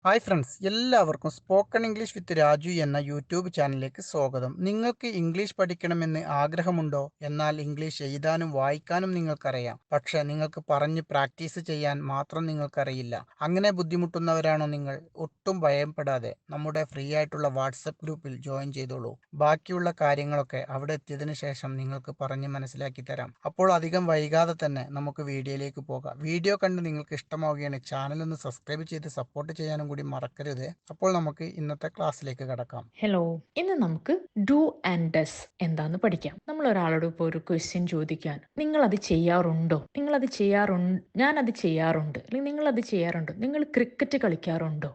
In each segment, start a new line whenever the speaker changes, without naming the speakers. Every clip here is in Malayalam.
ഹായ് ഫ്രണ്ട്സ്, എല്ലാവർക്കും സ്പോക്കൺ ഇംഗ്ലീഷ് വിത്ത് രാജു എന്ന യൂട്യൂബ് ചാനലിലേക്ക് സ്വാഗതം. നിങ്ങൾക്ക് ഇംഗ്ലീഷ് പഠിക്കണമെന്ന് ആഗ്രഹമുണ്ടോ? എന്നാൽ ഇംഗ്ലീഷ് എഴുതാനും വായിക്കാനും നിങ്ങൾക്കറിയാം, പക്ഷെ നിങ്ങൾക്ക് പറഞ്ഞ് പ്രാക്ടീസ് ചെയ്യാൻ മാത്രം നിങ്ങൾക്കറിയില്ല. അങ്ങനെ ബുദ്ധിമുട്ടുന്നവരാണോ നിങ്ങൾ? ഒട്ടും ഭയപ്പെടാതെ നമ്മുടെ ഫ്രീ ആയിട്ടുള്ള വാട്സപ്പ് ഗ്രൂപ്പിൽ ജോയിൻ ചെയ്തോളൂ. ബാക്കിയുള്ള കാര്യങ്ങളൊക്കെ അവിടെ എത്തിയതിനു ശേഷം നിങ്ങൾക്ക് പറഞ്ഞ് മനസ്സിലാക്കി തരാം. അപ്പോൾ അധികം വൈകാതെ തന്നെ നമുക്ക് വീഡിയോയിലേക്ക് പോകാം. വീഡിയോ കണ്ട് നിങ്ങൾക്ക് ഇഷ്ടമാവുകയാണ് ചാനൽ ഒന്ന് സബ്സ്ക്രൈബ് ചെയ്ത് സപ്പോർട്ട് ചെയ്യാനും കൂടി മറക്കരുത്. അപ്പോൾ നമുക്ക് ഇന്നത്തെ ക്ലാസ്സിലേക്ക് കടക്കാം.
ഹലോ, ഇന്ന് നമുക്ക് ഡു ആൻഡ് ഡസ് എന്താന്ന് പഠിക്കാം. നമ്മൾ ഒരാളോട് ഇപ്പോൾ ഒരു ക്വസ്റ്റ്യൻ ചോദിക്കാൻ, നിങ്ങൾ അത് ചെയ്യാറുണ്ടോ? നിങ്ങൾ അത് ചെയ്യാറുണ്ട്, ഞാൻ അത് ചെയ്യാറുണ്ട്, അല്ലെങ്കിൽ നിങ്ങൾ അത് ചെയ്യാറുണ്ടോ? നിങ്ങൾ ക്രിക്കറ്റ് കളിക്കാറുണ്ടോ?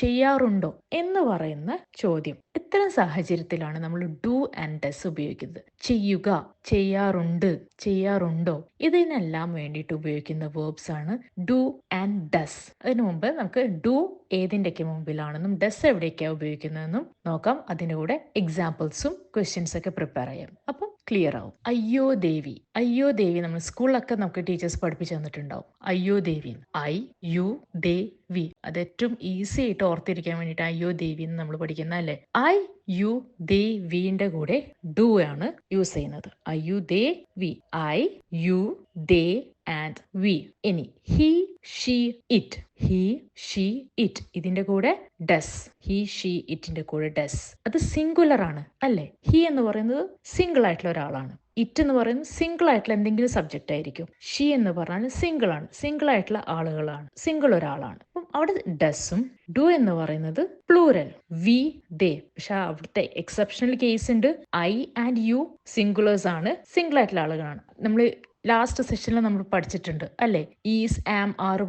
ചെയ്യാറുണ്ടോ എന്ന് പറയുന്ന ചോദ്യം. ഇത്തരം സാഹചര്യത്തിലാണ് നമ്മൾ ഡു ആൻഡ് ഡസ് ഉപയോഗിക്കുന്നത്. ചെയ്യുക, ചെയ്യാറുണ്ട്, ചെയ്യാറുണ്ടോ, ഇതിനെല്ലാം വേണ്ടിയിട്ട് ഉപയോഗിക്കുന്ന വേർബ്സ് ആണ് ഡു ആൻഡ് ഡസ്. അതിനു മുമ്പ് നമുക്ക് ഡു ഏതിൻ്റെയൊക്കെ മുമ്പിലാണെന്നും ഡസ് എവിടെയൊക്കെയാണ് ഉപയോഗിക്കുന്നതെന്നും നോക്കാം. അതിൻ്റെ കൂടെ എക്സാമ്പിൾസും ക്വസ്റ്റ്യൻസ് ഒക്കെ പ്രിപ്പയർ ചെയ്യാം. അപ്പം ക്ലിയർ ആവും. അയ്യോ ദേവി, അയ്യോ ദേവി നമ്മൾ സ്കൂളിലൊക്കെ നമുക്ക് ടീച്ചേഴ്സ് പഠിപ്പിച്ചു തന്നിട്ടുണ്ടാവും. അയ്യോ ദേവി, ഐ യു ദേവി, അത് ഏറ്റവും ഈസി ആയിട്ട് ഓർത്തിരിക്കാൻ വേണ്ടിയിട്ട് അയ്യോ ദേവി എന്ന് നമ്മൾ പഠിക്കുന്ന അല്ലേ. ഐ യു ദേവിന്റെ കൂടെ ഡു ആണ് യൂസ് ചെയ്യുന്നത്. അയ്യോ Devi, I you they and we. ഇനി he she it, he she it ഇതിന്റെ കൂടെ ഡസ്, ഹി ഷീ ഇറ്റിന്റെ കൂടെ ഡസ്. അത് സിംഗുലർ ആണ് അല്ലെ. ഹി എന്ന് പറയുന്നത് സിംഗിൾ ആയിട്ടുള്ള ഒരാളാണ്. ഇറ്റ് എന്ന് പറയുന്നത് സിംഗിൾ ആയിട്ടുള്ള എന്തെങ്കിലും സബ്ജക്റ്റ് ആയിരിക്കും. ഷീ എന്ന് പറഞ്ഞാൽ സിംഗിൾ ആണ്, സിംഗിൾ ആയിട്ടുള്ള ആളുകളാണ്, സിംഗിൾ ഒരാളാണ്. അപ്പം അവിടെ ഡസും. ഡു എന്ന് പറയുന്നത് പ്ലൂരൽ, വി ദേ. പക്ഷെ അവിടുത്തെ എക്സെപ്ഷണൽ കേസ് ഉണ്ട്. ഐ ആൻഡ് യു സിംഗുലേഴ്സ് ആണ്, സിംഗിൾ ആയിട്ടുള്ള ആളുകളാണ്. നമ്മൾ ലാസ്റ്റ് സെഷനിൽ നമ്മൾ പഠിച്ചിട്ടുണ്ട് അല്ലെ. ഈസ് ആം ആറ്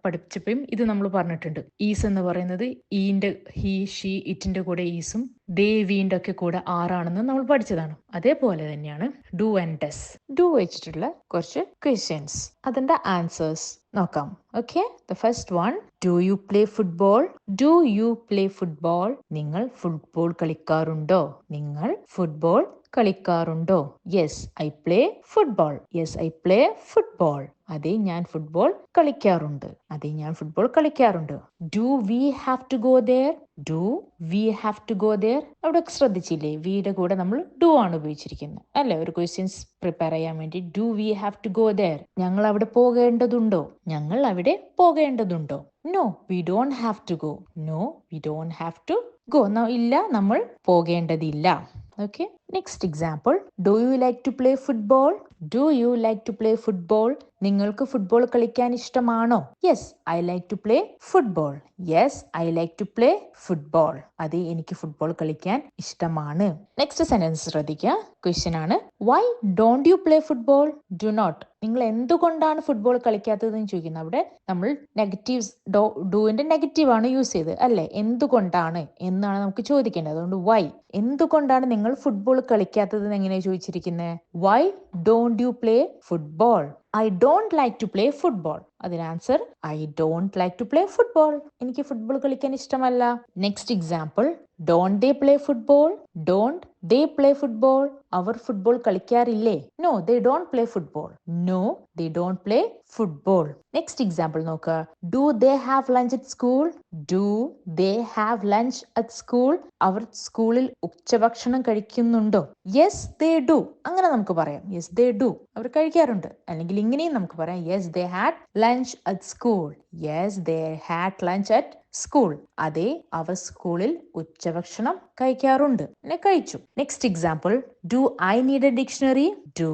പഠിച്ചപ്പോഴും ഇത് നമ്മൾ പറഞ്ഞിട്ടുണ്ട്. ഈസ് എന്ന് പറയുന്നത് ഈന്റെ, ഹി ഷീ ഇറ്റിന്റെ കൂടെ ഈസും ദേവീന്റെ ഒക്കെ കൂടെ ആറാണെന്ന് നമ്മൾ പഠിച്ചതാണ്. അതേപോലെ തന്നെയാണ് ഡു ആൻഡ് ഡസ്. ഡു വെച്ചിട്ടുള്ള കുറച്ച് ക്വസ്റ്റ്യൻസ്, അതിന്റെ ആൻസേഴ്സ് നോക്കാം. Okay, the first one, do you play football? Do you play football? നിങ്ങൾ ഫുട്ബോൾ കളിക്കാറുണ്ടോ? നിങ്ങൾ ഫുട്ബോൾ കളിക്കാറുണ്ടോ? Yes I play football. Yes I play football. അതെ ഞാൻ ഫുട്ബോൾ കളിക്കാറുണ്ട്. അതെ ഞാൻ ഫുട്ബോൾ കളിക്കാറുണ്ട്. Do we have to go there? Do we have to go there? അവിടെ ശ്രദ്ധിച്ചില്ലേ, വിയുടെ കൂടെ നമ്മൾ ഡു ആണ് ഉപയോഗിച്ചിരിക്കുന്നത് അല്ലെ. ഒരു ക്വസ്റ്റ്യൻസ് പ്രിപ്പയർ ചെയ്യാൻ വേണ്ടി do we have to go there. ഞങ്ങൾ അവിടെ പോകേണ്ടതുണ്ടോ? ഞങ്ങൾ അവിടെ പോകേണ്ടതുണ്ടോ? No we don't have to go. No we don't have to go. ഇല്ല, നമ്മൾ പോകേണ്ടതില്ല. Okay, next example, do you like to play football? Do you like to play football? നിങ്ങൾക്ക് ഫുട്ബോൾ കളിക്കാൻ ഇഷ്ടമാണോ? Yes I like to play football. Yes I like to play football. അതെ എനിക്ക് ഫുട്ബോൾ കളിക്കാൻ ഇഷ്ടമാണ്. നെക്സ്റ്റ് സെന്റൻസ് ശ്രദ്ധിക്കുക. ക്വസ്റ്റ്യൻ ആണ്, why don't you play football? Do not. നിങ്ങൾ എന്തുകൊണ്ടാണ് ഫുട്ബോൾ കളിക്കാത്തതെന്ന് ചോദിക്കുന്നത്. അവിടെ നമ്മൾ നെഗറ്റീവ്, ഡൂവിന്റെ നെഗറ്റീവ് ആണ് യൂസ് ചെയ്തത് അല്ലെ. എന്തുകൊണ്ടാണ് എന്നാണ് നമുക്ക് ചോദിക്കേണ്ടത്. അതുകൊണ്ട് വൈ, എന്തുകൊണ്ടാണ് നിങ്ങൾ ഫുട്ബോൾ കളിക്കാത്തത് എങ്ങനെയാണ് ചോദിച്ചിരിക്കുന്നത്. Why don't you play football? I don't like to play football. അതിന് answer I don't like to play football. എനിക്ക് ഫുട്ബോൾ കളിക്കാൻ ഇഷ്ടമല്ല. Next example, don't they play football? Don't they play football? അവർ ഫുട്ബോൾ കളിക്കാറില്ലേ? No they don't play football. No they don't play football. Next example നോക്കുക. Do they have lunch at school? Do they have lunch at school? അവർ സ്കൂളിൽ ഉച്ചഭക്ഷണം കഴിക്കുന്നുണ്ടോ? Yes they do. അങ്ങനെ നമുക്ക് പറയാം. യെസ് ദേ ഡു, അവർ കഴിക്കാറുണ്ട്. അല്ലെങ്കിൽ ഇങ്ങനെയും നമുക്ക് പറയാം, yes they had lunch at school. Yes they had lunch at school. അതെ അവർ സ്കൂളിൽ ഉച്ചഭക്ഷണം കഴിക്കാറുണ്ട്, കഴിച്ചു. Next example, do I need a dictionary? Do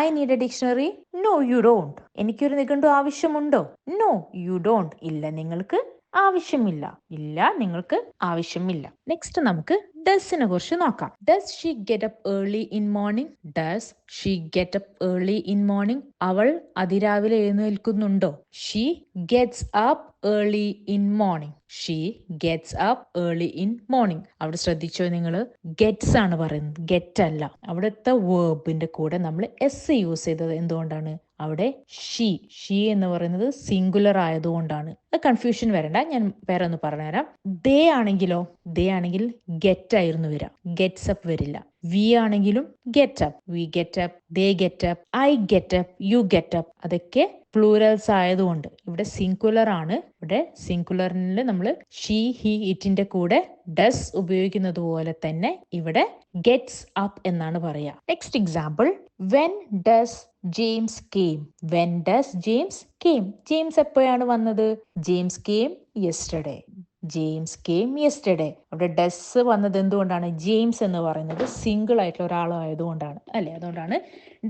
I need a dictionary? No you don't. എനിക്കൊരു നിഘണ്ടു ആവശ്യമുണ്ടോ? No you don't. ഇല്ല നിങ്ങൾക്ക് ആവശ്യമില്ല. ഇല്ല നിങ്ങൾക്ക് ആവശ്യമില്ല. നെക്സ്റ്റ് നമുക്ക് ഡസിനെ കുറിച്ച് നോക്കാം. Does she get up early in morning? Does she get up early in morning? അവൾ അതിരാവിലെ എഴുന്നേൽക്കുന്നുണ്ടോ? She gets up early in morning. She gets up early in morning. അവിടെ ശ്രദ്ധിച്ചോ നിങ്ങൾ, ഗെറ്റ്സ് ആണ് പറയുന്നത്, ഗെറ്റ് അല്ല. അവിടുത്തെ വേർബിന്റെ കൂടെ നമ്മൾ എസ് യൂസ് ചെയ്തത് എന്തുകൊണ്ടാണ്? അവിടെ ഷീ എന്ന് പറയുന്നത് സിംഗുലർ ആയതുകൊണ്ടാണ്. കൺഫ്യൂഷൻ വരണ്ട, ഞാൻ വേറെ ഒന്ന് പറഞ്ഞുതരാം. ദേ ആണെങ്കിലോ, ദേ ആണെങ്കിൽ ഗെറ്റ് ആയിരുന്നു വരാം, ഗെറ്റ്സ് അപ്പ് വരില്ല. വി ആണെങ്കിലും get up, we get up, they get up, I get up, you get up. അതൊക്കെ പ്ലൂറൽസ് ആയതുകൊണ്ട് ഇവിടെ സിംഗുലർ ആണ്. ഇവിടെ സിംഗുലറിൽ നമ്മൾ ഷീ ഹി ഇറ്റിന്റെ കൂടെ ഡസ് ഉപയോഗിക്കുന്നത് പോലെ തന്നെ ഇവിടെ ഗെറ്റ്സ് അപ്പ് എന്നാണ് പറയാ. Next example, when does James came. When does James came. James എപ്പോഴാണ് വന്നത്? James came yesterday. James came yesterday. അവിടെ ഡസ് വന്നത് എന്തുകൊണ്ടാണ്? ജെയിംസ് എന്ന് പറയുന്നത് സിംഗിൾ ആയിട്ടുള്ള ഒരാളായതുകൊണ്ടാണ് അല്ലെ, അതുകൊണ്ടാണ്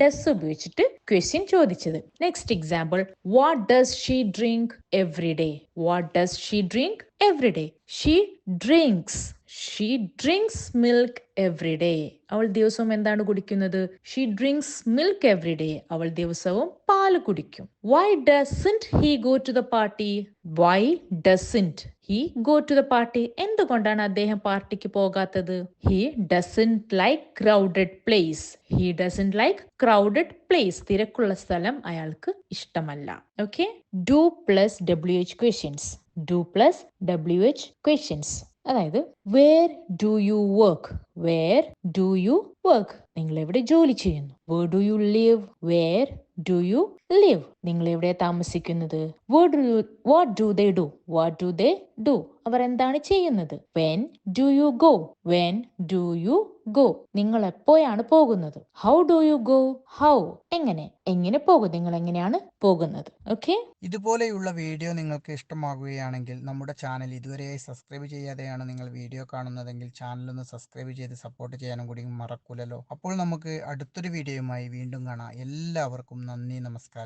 ഡസ് ഉപയോഗിച്ചിട്ട് ക്വസ്റ്റ്യൻ ചോദിച്ചത്. Next example, what does she drink every day. What does she drink every day. She drinks. She drinks milk every day. അവൾ ദിവസവും എന്താണ് കുടിക്കുന്നത്? She drinks milk every day. അവൾ ദിവസവും പാല് കുടിക്കും. Why doesn't he go to the party. Why doesn't he go to the party. എന്തുകൊണ്ടാണ് അദ്ദേഹം പാർട്ടിക്ക് പോകാത്തത്? He doesn't like crowded place. He doesn't like crowded place. തിരക്കുള്ള സ്ഥലം അയാൾക്ക് ഇഷ്ടമല്ല. Okay, do plus WH questions. Do plus WH questions. അതായത് where do you work. Where do you work. നിങ്ങൾ എവിടെ ജോലി ചെയ്യുന്നു? Where do you live. Where do you live. നിങ്ങൾ എവിടെ താമസിക്കുന്നത്? What do they do. What do they do. അവർ എന്താണ് ചെയ്യുന്നത്? When do you go. When do you go. നിങ്ങൾ എപ്പോഴാണ് പോകുന്നത്? How do you go. How. എങ്ങനെ പോകും. നിങ്ങൾ എങ്ങനെയാണ് പോകുന്നത്. ഓക്കെ.
ഇതുപോലെയുള്ള വീഡിയോ നിങ്ങൾക്ക് ഇഷ്ടമാകുകയാണെങ്കിൽ നമ്മുടെ ചാനൽ ഇതുവരെയായി സബ്സ്ക്രൈബ് ചെയ്യാതെയാണ് നിങ്ങൾ വീഡിയോ കാണുന്നതെങ്കിൽ ചാനലൊന്ന് സബ്സ്ക്രൈബ് ചെയ്ത് സപ്പോർട്ട് ചെയ്യാനും കൂടി മറക്കൂലല്ലോ. അപ്പോൾ നമുക്ക് അടുത്തൊരു വീഡിയോയുമായി വീണ്ടും കാണാം. എല്ലാവർക്കും നന്ദി, നമസ്കാരം.